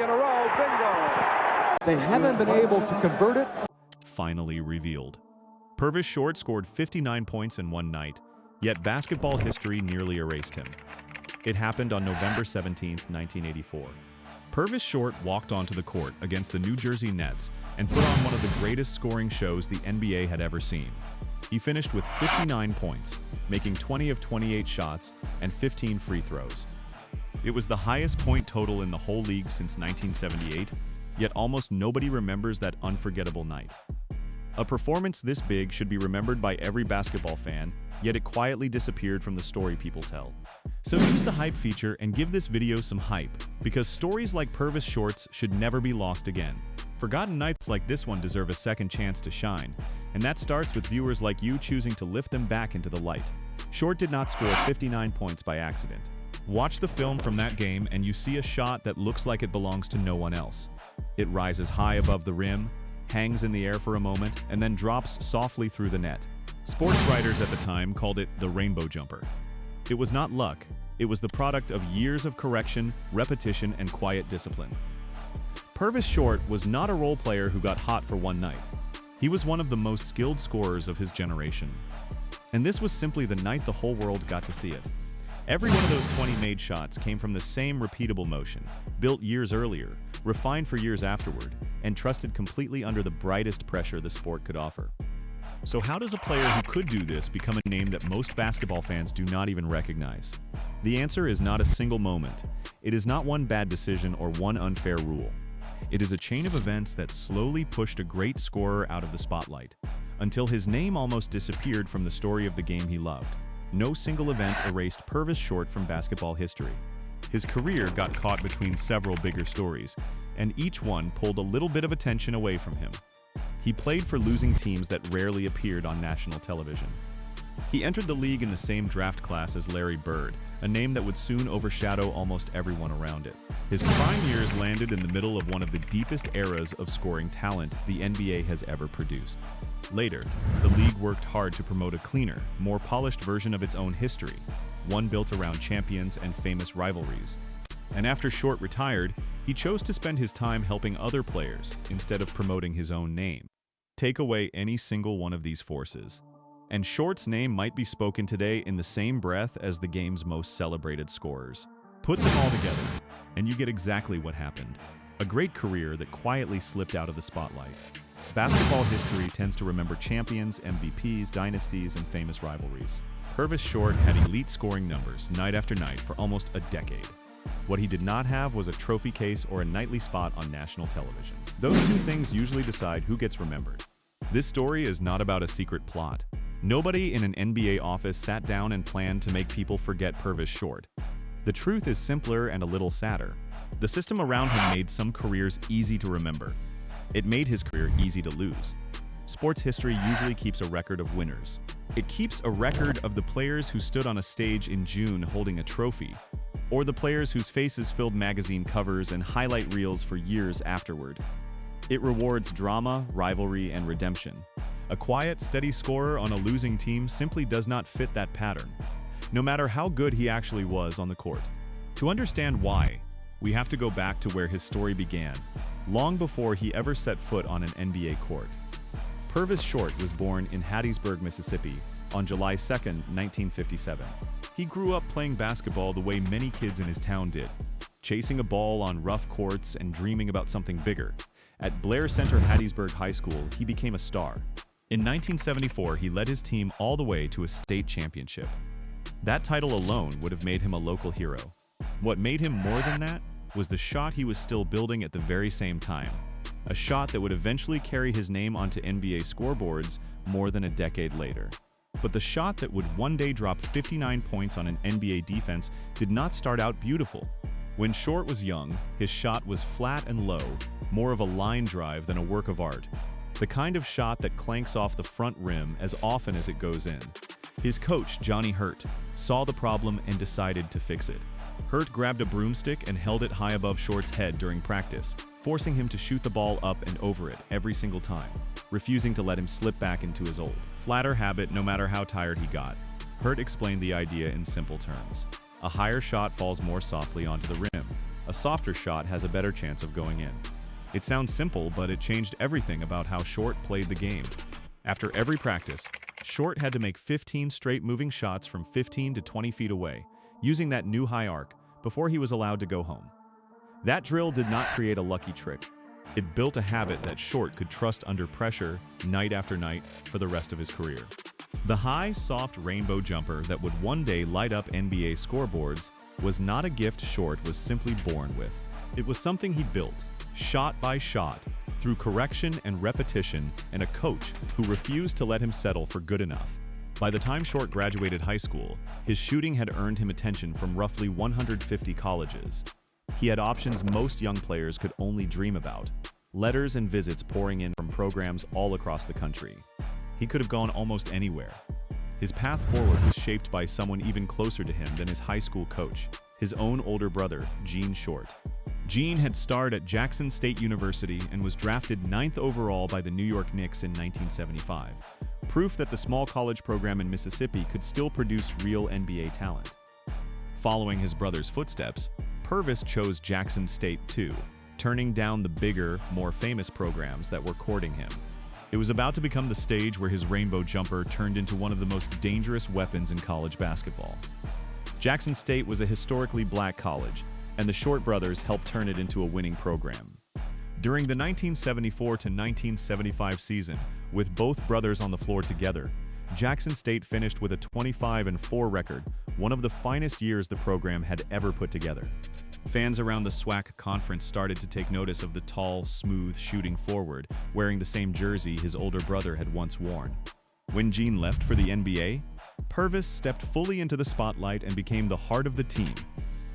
in a row. Bingo. They haven't been able to convert it. Finally revealed. Purvis Short scored 59 points in one night, yet basketball history nearly erased him. It happened on November 17, 1984. Purvis Short walked onto the court against the New Jersey Nets and put on one of the greatest scoring shows the NBA had ever seen. He finished with 59 points, making 20 of 28 shots and 15 free throws. It was the highest point total in the whole league since 1978, yet almost nobody remembers that unforgettable night. A performance this big should be remembered by every basketball fan, yet it quietly disappeared from the story people tell. So use the hype feature and give this video some hype, because stories like Purvis Short's should never be lost again. Forgotten nights like this one deserve a second chance to shine, and that starts with viewers like you choosing to lift them back into the light. Short did not score 59 points by accident. Watch the film from that game and you see a shot that looks like it belongs to no one else. It rises high above the rim, hangs in the air for a moment, and then drops softly through the net. Sports writers at the time called it the rainbow jumper. It was not luck, it was the product of years of correction, repetition, and quiet discipline. Purvis Short was not a role player who got hot for one night. He was one of the most skilled scorers of his generation. And this was simply the night the whole world got to see it. Every one of those 20 made shots came from the same repeatable motion, built years earlier, refined for years afterward, and trusted completely under the brightest pressure the sport could offer. So how does a player who could do this become a name that most basketball fans do not even recognize? The answer is not a single moment. It is not one bad decision or one unfair rule. It is a chain of events that slowly pushed a great scorer out of the spotlight, until his name almost disappeared from the story of the game he loved. No single event erased Purvis Short from basketball history. His career got caught between several bigger stories, and each one pulled a little bit of attention away from him. He played for losing teams that rarely appeared on national television. He entered the league in the same draft class as Larry Bird, a name that would soon overshadow almost everyone around it. His prime years landed in the middle of one of the deepest eras of scoring talent the NBA has ever produced. Later, the league worked hard to promote a cleaner, more polished version of its own history, one built around champions and famous rivalries. And after Short retired, he chose to spend his time helping other players instead of promoting his own name. Take away any single one of these forces, and Short's name might be spoken today in the same breath as the game's most celebrated scorers. Put them all together, and you get exactly what happened. A great career that quietly slipped out of the spotlight. Basketball history tends to remember champions, MVPs, dynasties, and famous rivalries. Purvis Short had elite scoring numbers night after night for almost a decade. What he did not have was a trophy case or a nightly spot on national television. Those two things usually decide who gets remembered. This story is not about a secret plot. Nobody in an NBA office sat down and planned to make people forget Purvis Short. The truth is simpler and a little sadder. The system around him made some careers easy to remember. It made his career easy to lose. Sports history usually keeps a record of winners. It keeps a record of the players who stood on a stage in June holding a trophy, or the players whose faces filled magazine covers and highlight reels for years afterward. It rewards drama, rivalry, and redemption. A quiet, steady scorer on a losing team simply does not fit that pattern, no matter how good he actually was on the court. To understand why, we have to go back to where his story began, long before he ever set foot on an NBA court. Purvis Short was born in Hattiesburg, Mississippi, on July 2, 1957. He grew up playing basketball the way many kids in his town did, chasing a ball on rough courts and dreaming about something bigger. At Blair Center Hattiesburg High School, he became a star. In 1974, he led his team all the way to a state championship. That title alone would have made him a local hero. What made him more than that was the shot he was still building at the very same time. A shot that would eventually carry his name onto NBA scoreboards more than a decade later. But the shot that would one day drop 59 points on an NBA defense did not start out beautiful. When Short was young, his shot was flat and low, more of a line drive than a work of art. The kind of shot that clanks off the front rim as often as it goes in. His coach, Johnny Hurt, saw the problem and decided to fix it. Hurt grabbed a broomstick and held it high above Short's head during practice, forcing him to shoot the ball up and over it every single time, refusing to let him slip back into his old, flatter habit no matter how tired he got. Hurt explained the idea in simple terms. A higher shot falls more softly onto the rim. a softer shot has a better chance of going in. It sounds simple, but it changed everything about how Short played the game. After every practice, Short had to make 15 straight moving shots from 15 to 20 feet away, using that new high arc, before he was allowed to go home. That drill did not create a lucky trick. It built a habit that Short could trust under pressure, night after night, for the rest of his career. The high, soft rainbow jumper that would one day light up NBA scoreboards was not a gift Short was simply born with. It was something he built, shot by shot, through correction and repetition, and a coach who refused to let him settle for good enough. By the time Short graduated high school, his shooting had earned him attention from roughly 150 colleges. He had options most young players could only dream about, letters and visits pouring in from programs all across the country. He could have gone almost anywhere. His path forward was shaped by someone even closer to him than his high school coach, his own older brother, Gene Short. Gene had starred at Jackson State University and was drafted 9th overall by the New York Knicks in 1975, proof that the small college program in Mississippi could still produce real NBA talent. Following his brother's footsteps, Purvis chose Jackson State too, turning down the bigger, more famous programs that were courting him. It was about to become the stage where his rainbow jumper turned into one of the most dangerous weapons in college basketball. Jackson State was a historically black college, and the Short brothers helped turn it into a winning program. During the 1974 to 1975 season, with both brothers on the floor together, Jackson State finished with a 25-4 record, one of the finest years the program had ever put together. Fans around the SWAC conference started to take notice of the tall, smooth shooting forward, wearing the same jersey his older brother had once worn. When Gene left for the NBA, Purvis stepped fully into the spotlight and became the heart of the team,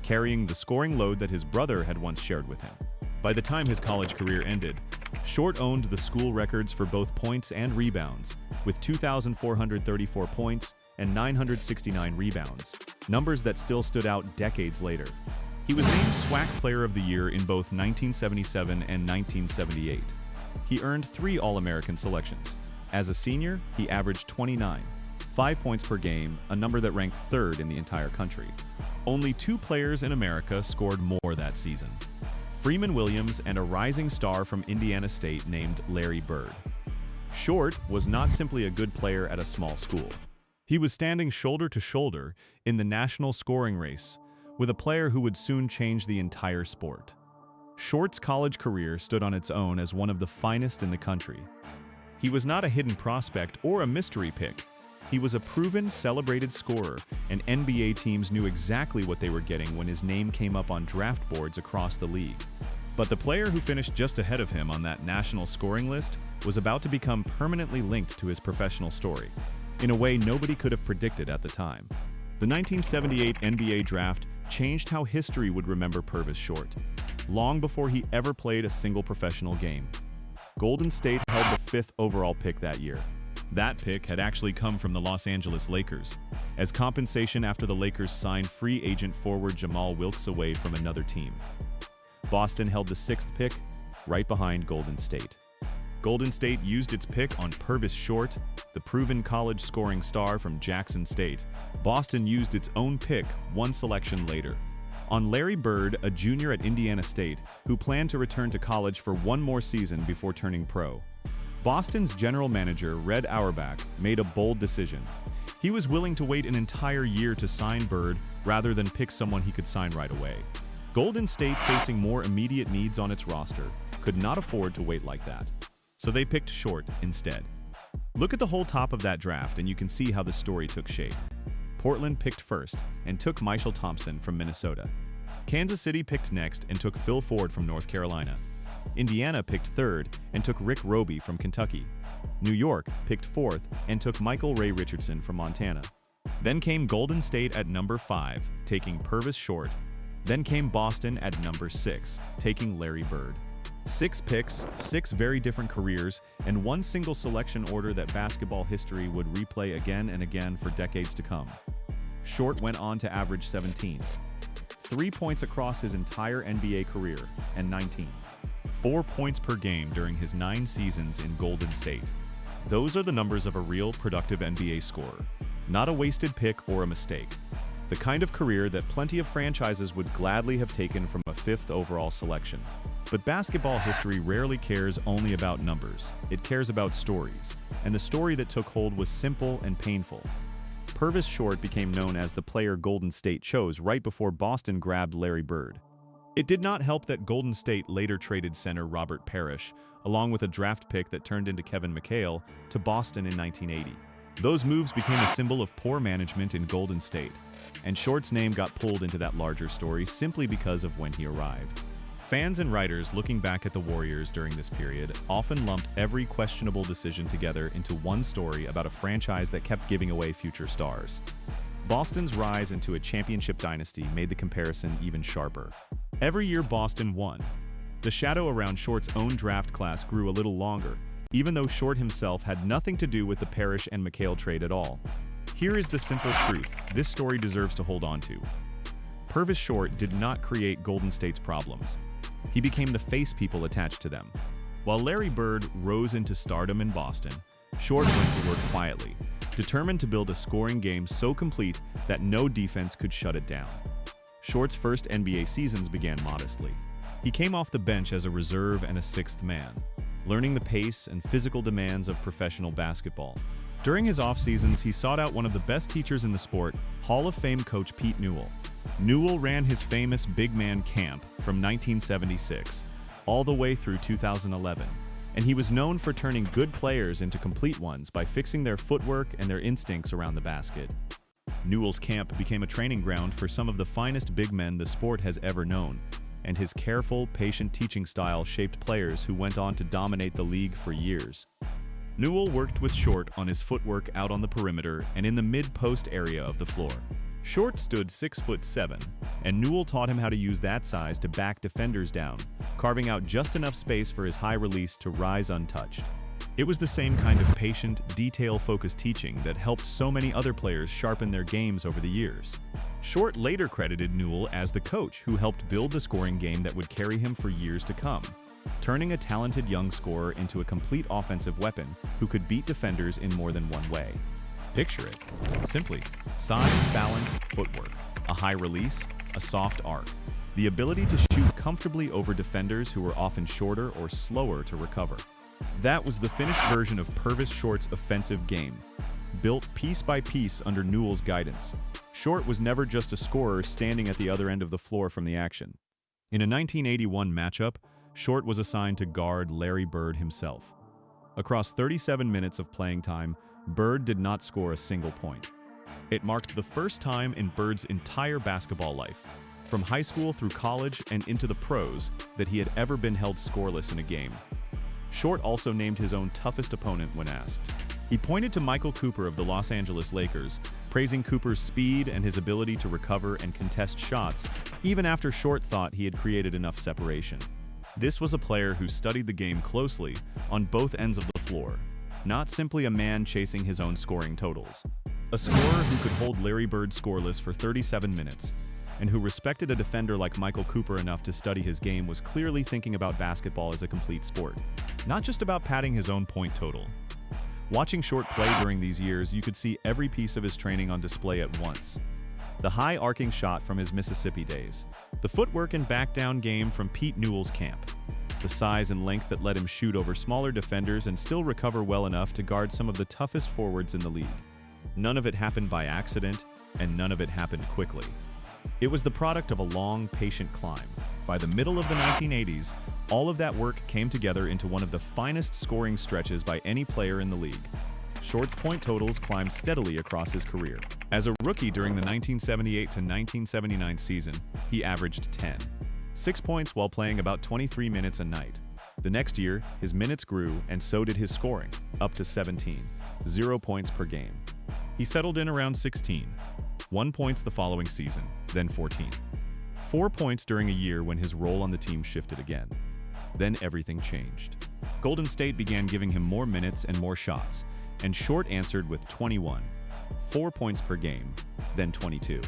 carrying the scoring load that his brother had once shared with him. By the time his college career ended, Short owned the school records for both points and rebounds, with 2,434 points and 969 rebounds, numbers that still stood out decades later. He was named SWAC Player of the Year in both 1977 and 1978. He earned 3 All-American selections. As a senior, he averaged 29, 5 points per game, a number that ranked 3rd in the entire country. Only 2 players in America scored more that season: Freeman Williams and a rising star from Indiana State named Larry Bird. Short was not simply a good player at a small school. He was standing shoulder to shoulder in the national scoring race with a player who would soon change the entire sport. Short's college career stood on its own as one of the finest in the country. He was not a hidden prospect or a mystery pick. He was a proven, celebrated scorer, and NBA teams knew exactly what they were getting when his name came up on draft boards across the league. But the player who finished just ahead of him on that national scoring list was about to become permanently linked to his professional story, in a way nobody could have predicted at the time. The 1978 NBA draft changed how history would remember Purvis Short, long before he ever played a single professional game. Golden State held the 5th overall pick that year. That pick had actually come from the Los Angeles Lakers, as compensation after the Lakers signed free agent forward Jamal Wilkes away from another team. Boston held the 6th pick, right behind Golden State. Golden State used its pick on Purvis Short, the proven college scoring star from Jackson State. Boston used its own pick 1 selection later, on Larry Bird, a junior at Indiana State, who planned to return to college for 1 more season before turning pro. Boston's general manager, Red Auerbach, made a bold decision. He was willing to wait an entire year to sign Bird rather than pick someone he could sign right away. Golden State, facing more immediate needs on its roster, could not afford to wait like that. So they picked Short instead. Look at the whole top of that draft and you can see how the story took shape. Portland picked first and took Mychal Thompson from Minnesota. Kansas City picked next and took Phil Ford from North Carolina. Indiana picked third and took Rick Roby from Kentucky. New York picked fourth and took Michael Ray Richardson from Montana. Then came Golden State at number 5, taking Purvis Short. Then came Boston at number 6, taking Larry Bird. 6 picks, 6 very different careers, and 1 single selection order that basketball history would replay again and again for decades to come. Short went on to average 17, 3 points across his entire NBA career, and 19, 4 points per game during his 9 seasons in Golden State. Those are the numbers of a real productive NBA scorer, not a wasted pick or a mistake. the kind of career that plenty of franchises would gladly have taken from a 5th overall selection. But basketball history rarely cares only about numbers. It cares about stories, and the story that took hold was simple and painful. Purvis Short became known as the player Golden State chose right before Boston grabbed Larry Bird. It did not help that Golden State later traded center Robert Parrish, along with a draft pick that turned into Kevin McHale, to Boston in 1980. Those moves became a symbol of poor management in Golden State, and Short's name got pulled into that larger story simply because of when he arrived. Fans and writers looking back at the Warriors during this period often lumped every questionable decision together into one story about a franchise that kept giving away future stars. Boston's rise into a championship dynasty made the comparison even sharper. Every year Boston won. The shadow around Short's own draft class grew a little longer, even though Short himself had nothing to do with the Parrish and McHale trade at all. Here is the simple truth this story deserves to hold on to. Purvis Short did not create Golden State's problems. He became the face people attached to them. While Larry Bird rose into stardom in Boston, Short went to work quietly, determined to build a scoring game so complete that no defense could shut it down. Short's first NBA seasons began modestly. He came off the bench as a reserve and a sixth man, learning the pace and physical demands of professional basketball. During his off-seasons, he sought out one of the best teachers in the sport, Hall of Fame coach Pete Newell. Newell ran his famous big man camp from 1976 all the way through 2011, and he was known for turning good players into complete ones by fixing their footwork and their instincts around the basket. Newell's camp became a training ground for some of the finest big men the sport has ever known, and his careful, patient teaching style shaped players who went on to dominate the league for years. Newell worked with Short on his footwork out on the perimeter and in the mid-post area of the floor. Short stood 6'7", and Newell taught him how to use that size to back defenders down, carving out just enough space for his high release to rise untouched. It was the same kind of patient, detail-focused teaching that helped so many other players sharpen their games over the years. Short later credited Newell as the coach who helped build the scoring game that would carry him for years to come, turning a talented young scorer into a complete offensive weapon who could beat defenders in more than one way. Picture it. Simply, size, balance, footwork, a high release, a soft arc, the ability to shoot comfortably over defenders who were often shorter or slower to recover. That was the finished version of Purvis Short's offensive game, built piece by piece under Newell's guidance. Short was never just a scorer standing at the other end of the floor from the action. In a 1981 matchup, Short was assigned to guard Larry Bird himself. Across 37 minutes of playing time, Bird did not score a single point. It marked the first time in Bird's entire basketball life, from high school through college and into the pros, that he had ever been held scoreless in a game. Short also named his own toughest opponent when asked. He pointed to Michael Cooper of the Los Angeles Lakers, praising Cooper's speed and his ability to recover and contest shots, even after Short thought he had created enough separation. This was a player who studied the game closely on both ends of the floor, not simply a man chasing his own scoring totals. A scorer who could hold Larry Bird scoreless for 37 minutes, and who respected a defender like Michael Cooper enough to study his game was clearly thinking about basketball as a complete sport, not just about padding his own point total. Watching Short play during these years, you could see every piece of his training on display at once. The high arcing shot from his Mississippi days, the footwork and back down game from Pete Newell's camp, the size and length that let him shoot over smaller defenders and still recover well enough to guard some of the toughest forwards in the league. None of it happened by accident, and none of it happened quickly. It was the product of a long, patient climb. By the middle of the 1980s, all of that work came together into one of the finest scoring stretches by any player in the league. Short's point totals climbed steadily across his career. As a rookie during the 1978 to 1979 season, he averaged 6 points while playing about 23 minutes a night. The next year, his minutes grew, and so did his scoring, up to 0 points per game. He settled in around 1 point the following season, then 4 points during a year when his role on the team shifted again. Then everything changed. Golden State began giving him more minutes and more shots, and Short answered with 21, 4 points per game, then 22.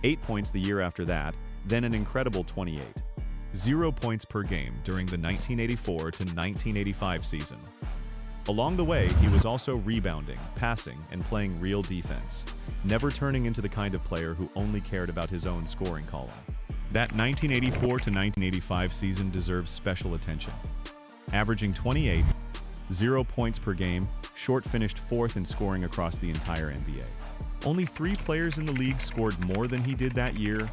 8 points the year after that, then an incredible 28. 0 points per game during the 1984 to 1985 season. Along the way, he was also rebounding, passing, and playing real defense, never turning into the kind of player who only cared about his own scoring column. That 1984 to 1985 season deserves special attention. Averaging 28.0 points per game, Short finished fourth in scoring across the entire NBA. Only 3 players in the league scored more than he did that year: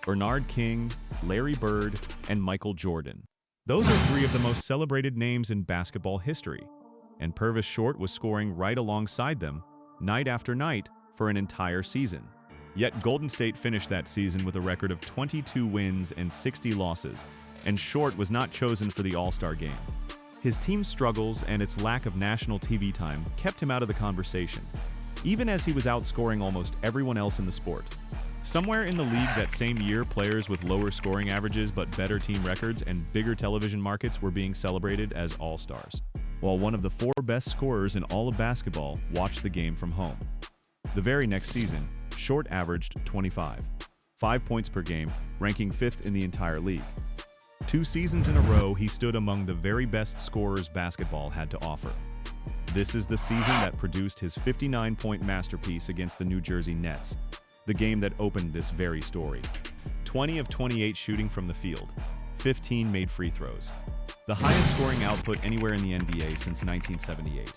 Bernard King, Larry Bird, and Michael Jordan. Those are 3 of the most celebrated names in basketball history, and Purvis Short was scoring right alongside them, night after night, for an entire season. Yet Golden State finished that season with a record of 22 wins and 60 losses, and Short was not chosen for the All-Star game. His team's struggles and its lack of national TV time kept him out of the conversation, even as he was outscoring almost everyone else in the sport. Somewhere in the league that same year, players with lower scoring averages but better team records and bigger television markets were being celebrated as all-stars, while one of the 4 best scorers in all of basketball watched the game from home. The very next season, Short averaged 25.5 points per game, ranking 5th in the entire league. 2 seasons in a row, he stood among the very best scorers basketball had to offer. This is the season that produced his 59-point masterpiece against the New Jersey Nets, the game that opened this very story. 20 of 28 shooting from the field, 15 made free throws. The highest scoring output anywhere in the NBA since 1978.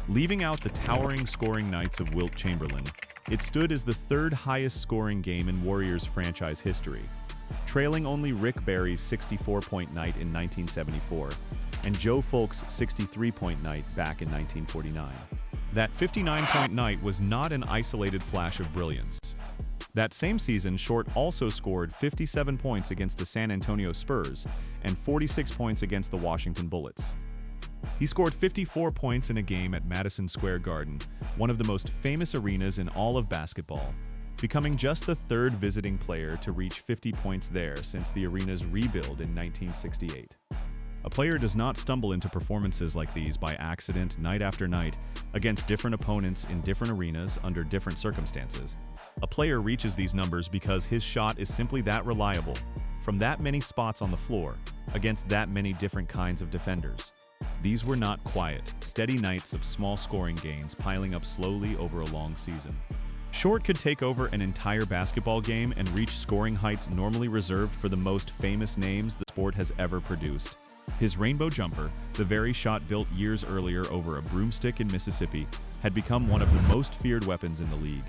Leaving out the towering scoring nights of Wilt Chamberlain, it stood as the 3rd highest scoring game in Warriors franchise history, trailing only Rick Barry's 64-point night in 1974 and Joe Fulk's 63-point night back in 1949. That 59-point night was not an isolated flash of brilliance. That same season, Short also scored 57 points against the San Antonio Spurs and 46 points against the Washington Bullets. He scored 54 points in a game at Madison Square Garden, one of the most famous arenas in all of basketball, becoming just the 3rd visiting player to reach 50 points there since the arena's rebuild in 1968. A player does not stumble into performances like these by accident night after night against different opponents in different arenas under different circumstances. A player reaches these numbers because his shot is simply that reliable, from that many spots on the floor, against that many different kinds of defenders. These were not quiet, steady nights of small scoring gains piling up slowly over a long season. Short could take over an entire basketball game and reach scoring heights normally reserved for the most famous names the sport has ever produced. His rainbow jumper, the very shot built years earlier over a broomstick in Mississippi, had become one of the most feared weapons in the league.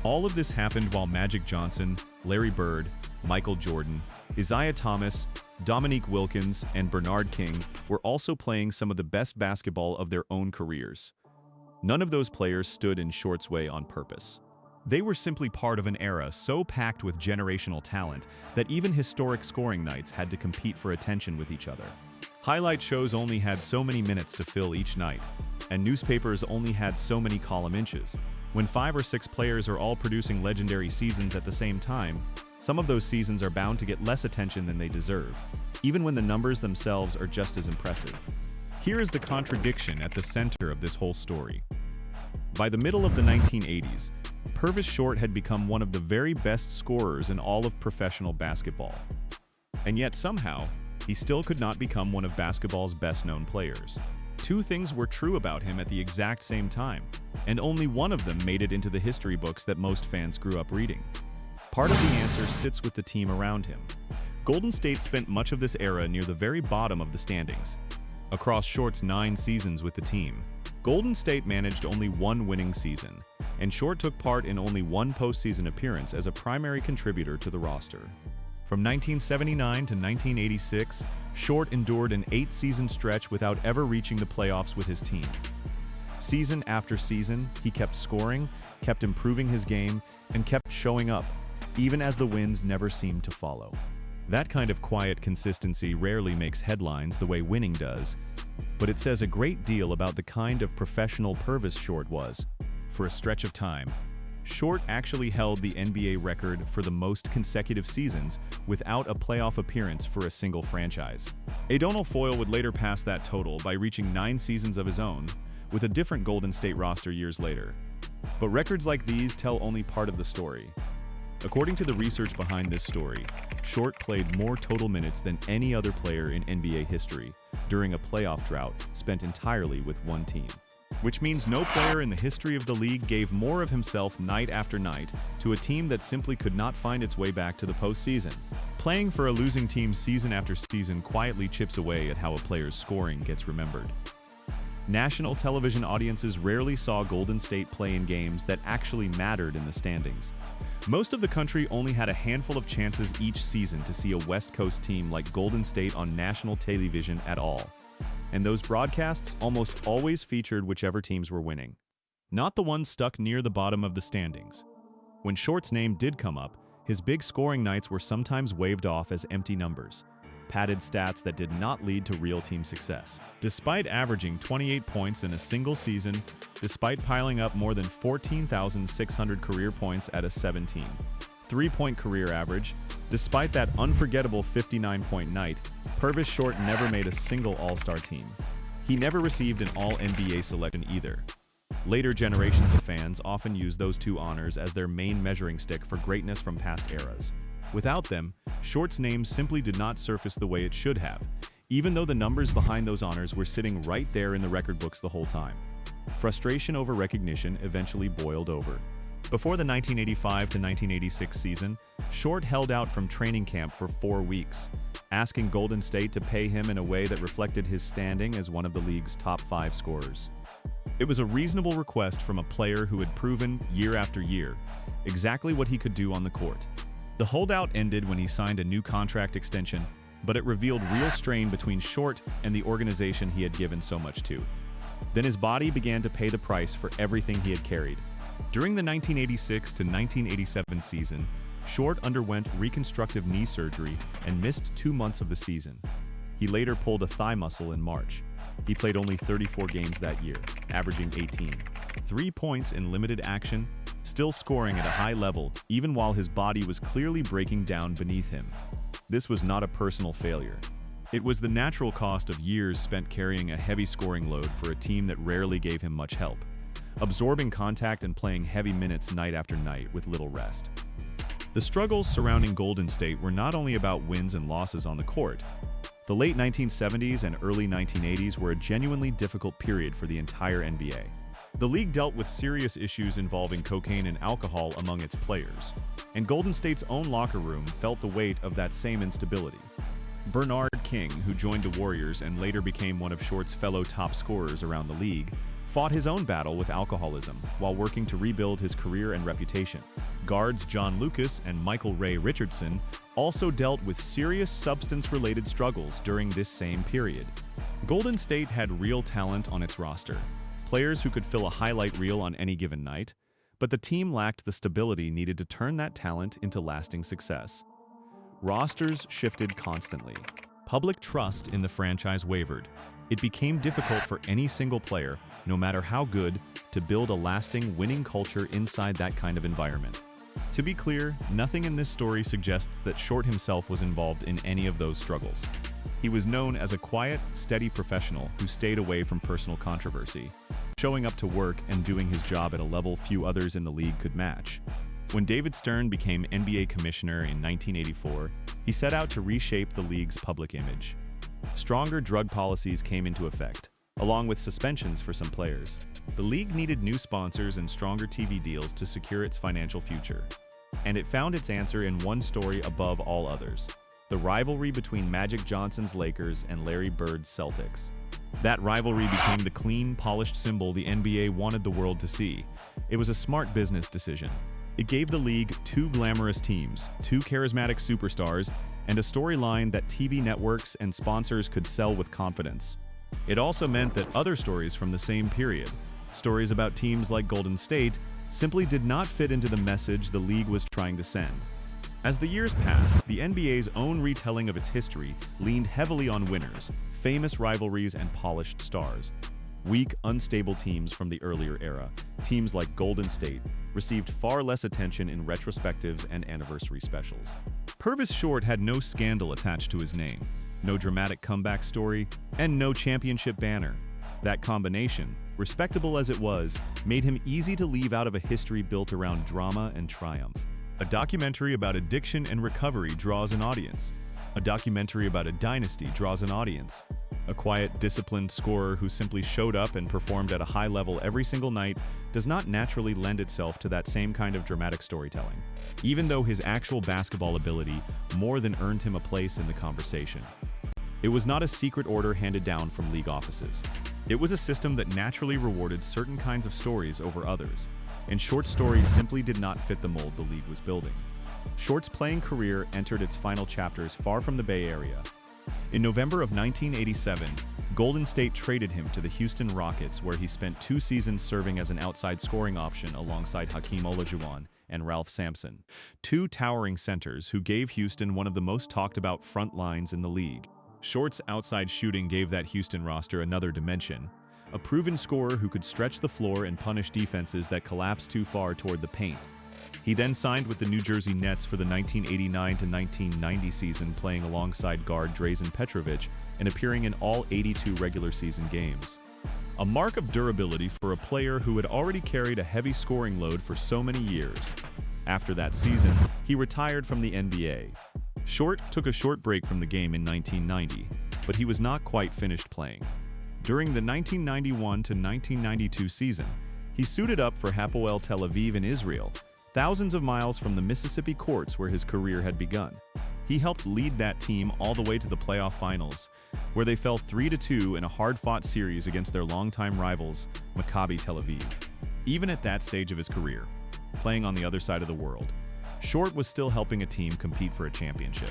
All of this happened while Magic Johnson, Larry Bird, Michael Jordan, Isaiah Thomas, Dominique Wilkins, and Bernard King were also playing some of the best basketball of their own careers. None of those players stood in Short's way on purpose. They were simply part of an era so packed with generational talent that even historic scoring nights had to compete for attention with each other. Highlight shows only had so many minutes to fill each night, and newspapers only had so many column inches. When 5 or 6 players are all producing legendary seasons at the same time, some of those seasons are bound to get less attention than they deserve, even when the numbers themselves are just as impressive. Here is the contradiction at the center of this whole story. By the middle of the 1980s, Purvis Short had become one of the very best scorers in all of professional basketball. And yet somehow, he still could not become one of basketball's best-known players. 2 things were true about him at the exact same time, and only one of them made it into the history books that most fans grew up reading. Part of the answer sits with the team around him. Golden State spent much of this era near the very bottom of the standings. Across Short's 9 seasons with the team, Golden State managed only 1 winning season, and Short took part in only 1 postseason appearance as a primary contributor to the roster. From 1979 to 1986, Short endured an 8-season stretch without ever reaching the playoffs with his team. Season after season, he kept scoring, kept improving his game, and kept showing up, even as the wins never seemed to follow. That kind of quiet consistency rarely makes headlines the way winning does, but it says a great deal about the kind of professional Purvis Short was. For a stretch of time, Short actually held the NBA record for the most consecutive seasons without a playoff appearance for a single franchise. Adonal Foyle would later pass that total by reaching 9 seasons of his own, with a different Golden State roster years later. But records like these tell only part of the story. According to the research behind this story, Short played more total minutes than any other player in NBA history during a playoff drought spent entirely with one team. Which means no player in the history of the league gave more of himself night after night to a team that simply could not find its way back to the postseason. Playing for a losing team season after season quietly chips away at how a player's scoring gets remembered. National television audiences rarely saw Golden State play in games that actually mattered in the standings. Most of the country only had a handful of chances each season to see a West Coast team like Golden State on national television at all. And those broadcasts almost always featured whichever teams were winning, not the ones stuck near the bottom of the standings. When Short's name did come up, his big scoring nights were sometimes waved off as empty numbers, padded stats that did not lead to real team success. Despite averaging 28 points in a single season, despite piling up more than 14,600 career points at a 17 three-point career average, despite that unforgettable 59-point night, Purvis Short never made a single All-Star team. He never received an All-NBA selection either. Later generations of fans often use those two honors as their main measuring stick for greatness from past eras. Without them, Short's name simply did not surface the way it should have, even though the numbers behind those honors were sitting right there in the record books the whole time. Frustration over recognition eventually boiled over. Before the 1985 to 1986 season, Short held out from training camp for 4 weeks, asking Golden State to pay him in a way that reflected his standing as one of the league's top 5 scorers. It was a reasonable request from a player who had proven, year after year, exactly what he could do on the court. The holdout ended when he signed a new contract extension, but it revealed real strain between Short and the organization he had given so much to. Then his body began to pay the price for everything he had carried. During the 1986 to 1987 season, Short underwent reconstructive knee surgery and missed 2 months of the season. He later pulled a thigh muscle in March. He played only 34 games that year, averaging 3 points in limited action, still scoring at a high level even while his body was clearly breaking down beneath him. This was not a personal failure. It was the natural cost of years spent carrying a heavy scoring load for a team that rarely gave him much help, absorbing contact and playing heavy minutes night after night with little rest. The struggles surrounding Golden State were not only about wins and losses on the court. The late 1970s and early 1980s were a genuinely difficult period for the entire NBA. The league dealt with serious issues involving cocaine and alcohol among its players, and Golden State's own locker room felt the weight of that same instability. Bernard King, who joined the Warriors and later became one of Short's fellow top scorers around the league, fought his own battle with alcoholism while working to rebuild his career and reputation. Guards John Lucas and Michael Ray Richardson also dealt with serious substance-related struggles during this same period. Golden State had real talent on its roster, players who could fill a highlight reel on any given night, but the team lacked the stability needed to turn that talent into lasting success. Rosters shifted constantly. Public trust in the franchise wavered. It became difficult for any single player, no matter how good, to build a lasting winning culture inside that kind of environment. To be clear, nothing in this story suggests that Short himself was involved in any of those struggles. He was known as a quiet, steady professional who stayed away from personal controversy, showing up to work and doing his job at a level few others in the league could match. When David Stern became NBA commissioner in 1984, he set out to reshape the league's public image. Stronger drug policies came into effect, along with suspensions for some players. The league needed new sponsors and stronger TV deals to secure its financial future. And it found its answer in one story above all others: the rivalry between Magic Johnson's Lakers and Larry Bird's Celtics. That rivalry became the clean, polished symbol the NBA wanted the world to see. It was a smart business decision. It gave the league 2 glamorous teams, 2 charismatic superstars, and a storyline that TV networks and sponsors could sell with confidence. It also meant that other stories from the same period, stories about teams like Golden State, simply did not fit into the message the league was trying to send. As the years passed, the NBA's own retelling of its history leaned heavily on winners, famous rivalries, and polished stars. Weak, unstable teams from the earlier era, teams like Golden State, received far less attention in retrospectives and anniversary specials. Purvis Short had no scandal attached to his name, no dramatic comeback story, and no championship banner. That combination, respectable as it was, made him easy to leave out of a history built around drama and triumph. A documentary about addiction and recovery draws an audience. A documentary about a dynasty draws an audience. A quiet, disciplined scorer who simply showed up and performed at a high level every single night does not naturally lend itself to that same kind of dramatic storytelling, even though his actual basketball ability more than earned him a place in the conversation. It was not a secret order handed down from league offices. It was a system that naturally rewarded certain kinds of stories over others, and Short's stories simply did not fit the mold the league was building. Short's playing career entered its final chapters far from the Bay Area. In November of 1987, Golden State traded him to the Houston Rockets, where he spent 2 seasons serving as an outside scoring option alongside Hakeem Olajuwon and Ralph Sampson, 2 towering centers who gave Houston one of the most talked about front lines in the league. Short's outside shooting gave that Houston roster another dimension, a proven scorer who could stretch the floor and punish defenses that collapsed too far toward the paint. He then signed with the New Jersey Nets for the 1989-1990 season, playing alongside guard Drazen Petrovic and appearing in all 82 regular season games. A mark of durability for a player who had already carried a heavy scoring load for so many years. After that season, he retired from the NBA. Short took a short break from the game in 1990, but he was not quite finished playing. During the 1991-1992 season, he suited up for Hapoel Tel Aviv in Israel, thousands of miles from the Mississippi courts where his career had begun. He helped lead that team all the way to the playoff finals, where they fell 3-2 in a hard-fought series against their longtime rivals, Maccabi Tel Aviv. Even at that stage of his career, playing on the other side of the world, Short was still helping a team compete for a championship.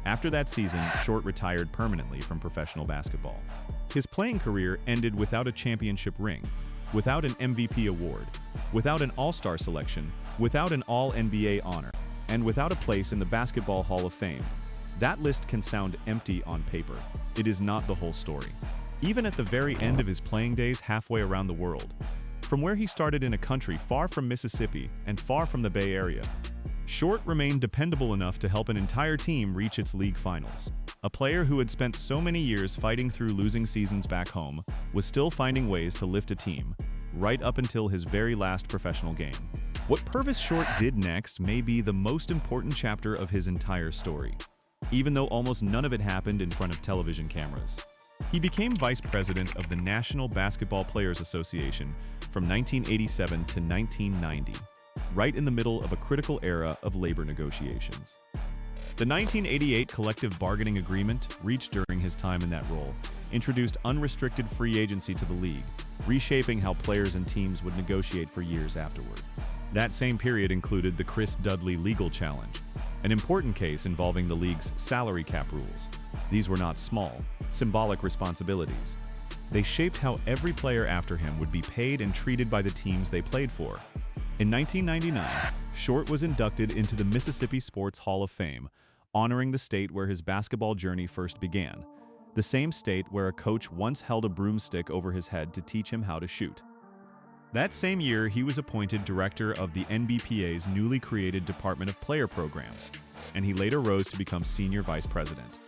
After that season, Short retired permanently from professional basketball. His playing career ended without a championship ring, without an MVP award, without an All-Star selection, without an All-NBA honor, and without a place in the Basketball Hall of Fame. That list can sound empty on paper. It is not the whole story. Even at the very end of his playing days halfway around the world, from where he started in a country far from Mississippi and far from the Bay Area, Short remained dependable enough to help an entire team reach its league finals. A player who had spent so many years fighting through losing seasons back home was still finding ways to lift a team, right up until his very last professional game. What Purvis Short did next may be the most important chapter of his entire story, even though almost none of it happened in front of television cameras. He became vice president of the National Basketball Players Association from 1987 to 1990. Right in the middle of a critical era of labor negotiations. The 1988 collective bargaining agreement, reached during his time in that role, introduced unrestricted free agency to the league, reshaping how players and teams would negotiate for years afterward. That same period included the Chris Dudley legal challenge, an important case involving the league's salary cap rules. These were not small, symbolic responsibilities. They shaped how every player after him would be paid and treated by the teams they played for. In 1999, Short was inducted into the Mississippi Sports Hall of Fame, honoring the state where his basketball journey first began, the same state where a coach once held a broomstick over his head to teach him how to shoot. That same year, he was appointed director of the NBPA's newly created Department of Player Programs, and he later rose to become senior vice president.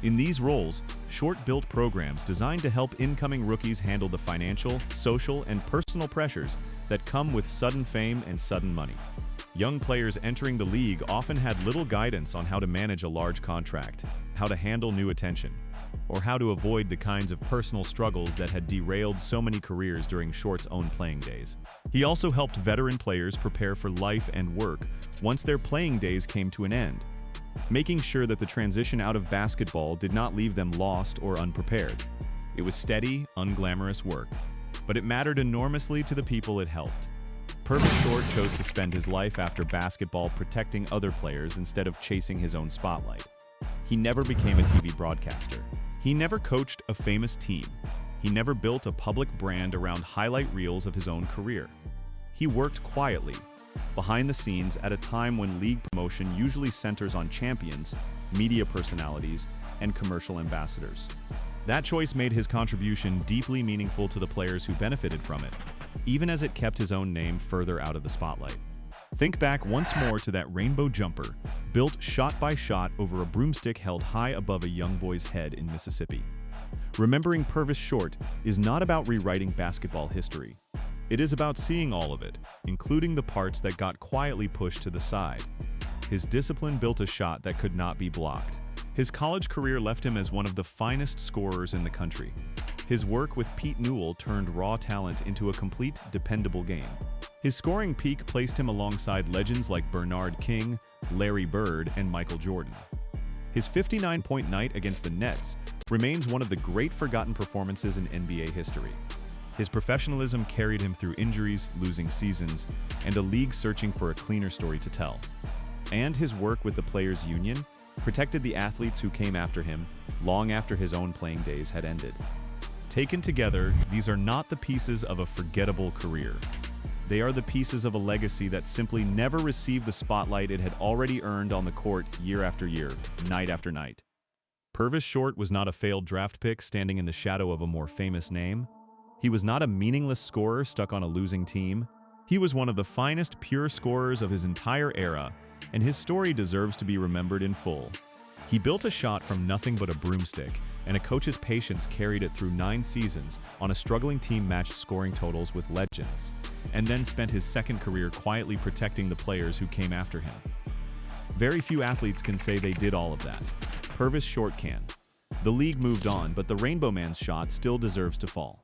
In these roles, Short built programs designed to help incoming rookies handle the financial, social, and personal pressures that come with sudden fame and sudden money. Young players entering the league often had little guidance on how to manage a large contract, how to handle new attention, or how to avoid the kinds of personal struggles that had derailed so many careers during Short's own playing days. He also helped veteran players prepare for life and work once their playing days came to an end, making sure that the transition out of basketball did not leave them lost or unprepared. It was steady, unglamorous work, but it mattered enormously to the people it helped. Purvis Short chose to spend his life after basketball protecting other players instead of chasing his own spotlight. He never became a TV broadcaster. He never coached a famous team. He never built a public brand around highlight reels of his own career. He worked quietly, behind the scenes at a time when league promotion usually centers on champions, media personalities, and commercial ambassadors. That choice made his contribution deeply meaningful to the players who benefited from it, even as it kept his own name further out of the spotlight. Think back once more to that rainbow jumper, built shot by shot over a broomstick held high above a young boy's head in Mississippi. Remembering Purvis Short is not about rewriting basketball history. It is about seeing all of it, including the parts that got quietly pushed to the side, his discipline built a shot that could not be blocked. His college career left him as one of the finest scorers in the country. His work with Pete Newell turned raw talent into a complete, dependable game. His scoring peak placed him alongside legends like Bernard King, Larry Bird, and Michael Jordan. His 59-point night against the Nets remains one of the great forgotten performances in NBA history. His professionalism carried him through injuries, losing seasons, and a league searching for a cleaner story to tell. And his work with the Players' Union protected the athletes who came after him long after his own playing days had ended. Taken together, these are not the pieces of a forgettable career. They are the pieces of a legacy that simply never received the spotlight it had already earned on the court year after year, night after night. Purvis Short was not a failed draft pick standing in the shadow of a more famous name. He was not a meaningless scorer stuck on a losing team. He was one of the finest pure scorers of his entire era, and his story deserves to be remembered in full. He built a shot from nothing but a broomstick, and a coach's patience carried it through 9 seasons on a struggling team matched scoring totals with legends, and then spent his second career quietly protecting the players who came after him. Very few athletes can say they did all of that. Purvis Short can. The league moved on, but the Rainbow Man's shot still deserves to fall.